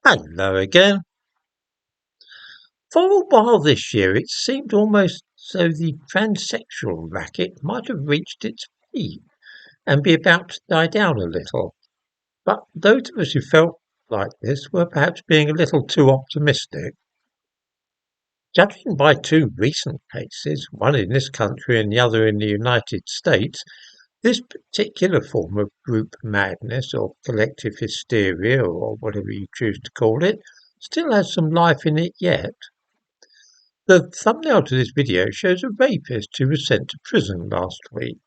Hello again. For a while this year, it seemed almost as though the transsexual racket might have reached its peak and be about to die down a little. But those of us who felt like this were perhaps being a little too optimistic. Judging by two recent cases, one in this country and the other in the United States, this particular form of group madness or collective hysteria or whatever you choose to call it still has some life in it yet. The thumbnail to this video shows a rapist who was sent to prison last week.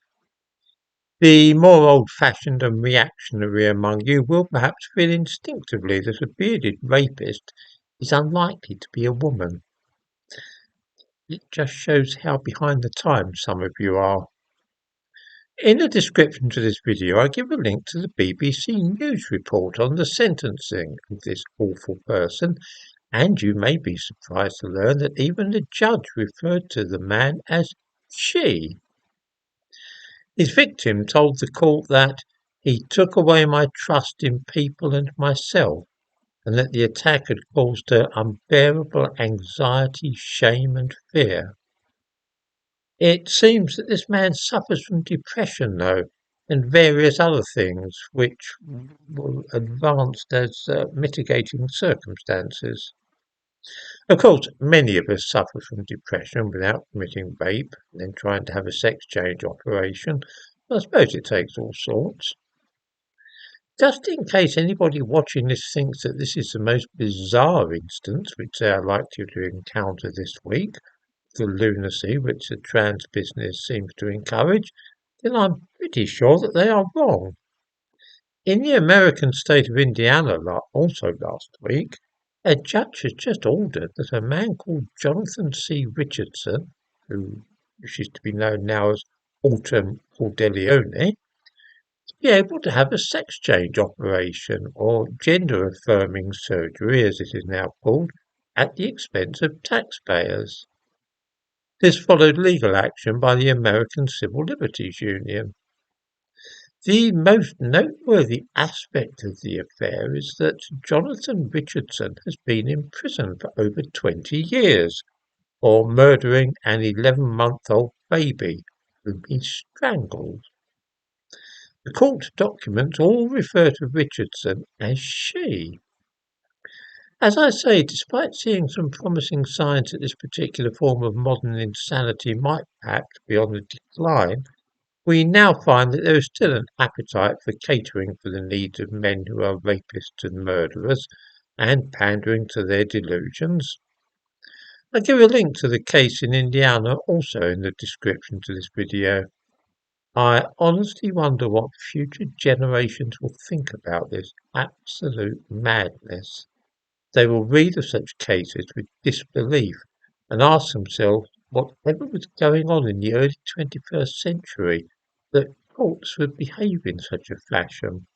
The more old-fashioned and reactionary among you will perhaps feel instinctively that a bearded rapist is unlikely to be a woman. It just shows how behind the times some of you are. In the description to this video I give a link to the BBC News report on the sentencing of this awful person, and you may be surprised to learn that even the judge referred to the man as she. His victim told the court that he took away my trust in people and myself, and that the attack had caused her unbearable anxiety, shame and fear. It seems that this man suffers from depression, though, and various other things which were advanced as mitigating circumstances. Of course, many of us suffer from depression without committing rape and then trying to have a sex change operation. I suppose it takes all sorts. Just in case anybody watching this thinks that this is the most bizarre instance which they are likely to encounter this week, the lunacy which the trans business seems to encourage, then I'm pretty sure that they are wrong. In the American state of Indiana, also last week, a judge has just ordered that a man called Jonathan C. Richardson, who is to be known now as Alton Cordeleone, be able to have a sex change operation, or gender affirming surgery as it is now called, at the expense of taxpayers. This followed legal action by the American Civil Liberties Union. The most noteworthy aspect of the affair is that Jonathan Richardson has been in prison for over 20 years for murdering an 11-month-old baby whom he strangled. The court documents all refer to Richardson as she. As I say, despite seeing some promising signs that this particular form of modern insanity might perhaps be on the decline, we now find that there is still an appetite for catering for the needs of men who are rapists and murderers, and pandering to their delusions. I give a link to the case in Indiana also in the description to this video. I honestly wonder what future generations will think about this absolute madness. They will read of such cases with disbelief and ask themselves whatever was going on in the early 21st century that courts would behave in such a fashion.